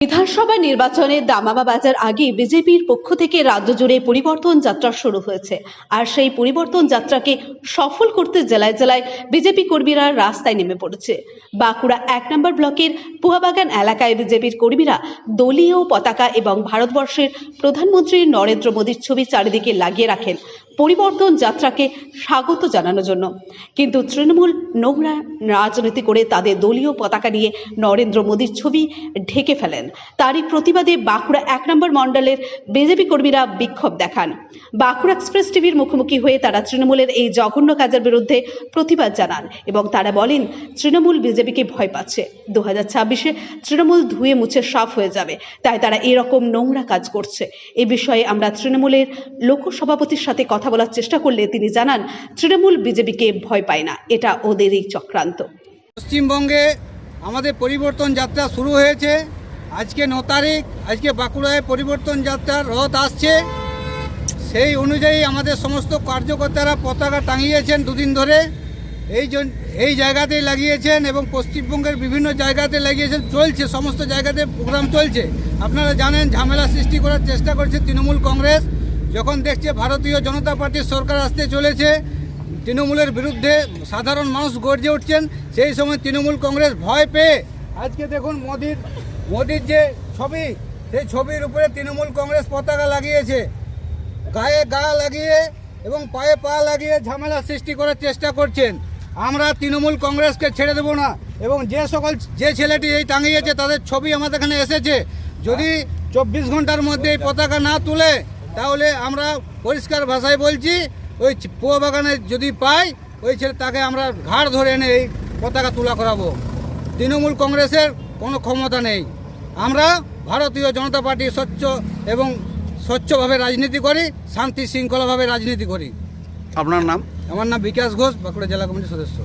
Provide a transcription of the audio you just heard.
বিধানসভা নির্বাচনে দামামা বাজার আগে বিজেপির পক্ষ থেকে রাজ্য জুড়ে পরিবর্তন যাত্রা শুরু হয়েছে। আর সেই পরিবর্তন যাত্রাকে সফল করতে জেলায় জেলায় বিজেপি কর্মীরা রাস্তায় নেমে পড়েছে। বাঁকুড়া ১ নম্বর ব্লকের পুয়াবাগান এলাকায় বিজেপির কর্মীরা দলীয় পতাকা এবং ভারতবর্ষের প্রধানমন্ত্রী নরেন্দ্র মোদীর ছবি চারিদিকে লাগিয়ে রাখেন পরিবর্তন যাত্রাকে স্বাগত জানানোর জন্য। কিন্তু তৃণমূল নোংরা রাজনীতি করে তাদের দলীয় পতাকা নিয়ে নরেন্দ্র মোদীর ছবি ঢেকে ফেলেন। তারই প্রতিবাদে বাঁকুড়া ১ নম্বর মণ্ডলের বিজেপি কর্মীরা বিক্ষোভ দেখান। বাঁকুড়া এক্সপ্রেস টিভির মুখোমুখি হয়ে তারা তৃণমূলের এই জঘন্য কাজের বিরুদ্ধে প্রতিবাদ জানান এবং তারা বলেন তৃণমূল বিজেপিকে ভয় পাচ্ছে। 2026-এ তৃণমূল ধুয়ে মুছে সাফ হয়ে যাবে, তাই তারা এরকম নোংরা কাজ করছে। এ বিষয়ে আমরা তৃণমূলের লোকসভাপতির সাথে কথা বলার চেষ্টা করলে তিনি জানান তৃণমূল বিজেপিকে ভয় পায় না, এটা ওদেরই চক্রান্ত। পশ্চিমবঙ্গে আমাদের পরিবর্তন যাত্রা শুরু হয়েছে। আজকে 9 তারিখ, আজকে বাঁকুড়ায় পরিবর্তন যাত্রার রথ আসছে। সেই অনুযায়ী আমাদের সমস্ত কার্যকর্তারা পতাকা টাঙিয়েছেন দুদিন ধরে, এই জায়গাতেই লাগিয়েছেন এবং পশ্চিমবঙ্গের বিভিন্ন জায়গাতে লাগিয়েছেন। চলছে, সমস্ত জায়গাতে প্রোগ্রাম চলছে। আপনারা জানেন ঝামেলা সৃষ্টি করার চেষ্টা করছে তৃণমূল কংগ্রেস। যখন দেখছে ভারতীয় জনতা পার্টির সরকার আসতে চলেছে, তৃণমূলের বিরুদ্ধে সাধারণ মানুষ গর্জে উঠছেন। সেই সময় তৃণমূল কংগ্রেস ভয় পেয়ে আজকে দেখুন মোদির যে ছবি, সেই ছবির উপরে তৃণমূল কংগ্রেস পতাকা লাগিয়েছে। গায়ে গা লাগিয়ে এবং পায়ে পা লাগিয়ে ঝামেলা সৃষ্টি করার চেষ্টা করছেন। আমরা তৃণমূল কংগ্রেসকে ছেড়ে দেব না এবং যে ছেলেটি এই টাঙিয়েছে তাদের ছবি আমাদের এখানে এসেছে। যদি 24 ঘন্টার মধ্যে এই পতাকা না তুলে তাহলে আমরা পরিষ্কার ভাষায় বলছি, ওই পুয়াবাগানে যদি পাই ওই ছেলে তাকে আমরা ঘাড় ধরে এনে এই পতাকা তুলা করাবো। তৃণমূল কংগ্রেসের কোনো ক্ষমতা নেই। আমরা ভারতীয় জনতা পার্টি স্বচ্ছভাবে রাজনীতি করি, শান্তি শৃঙ্খলাভাবে রাজনীতি করি। আপনার নাম? আমার নাম বিকাশ ঘোষ, বাঁকুড়া জেলা কমিটির সদস্য।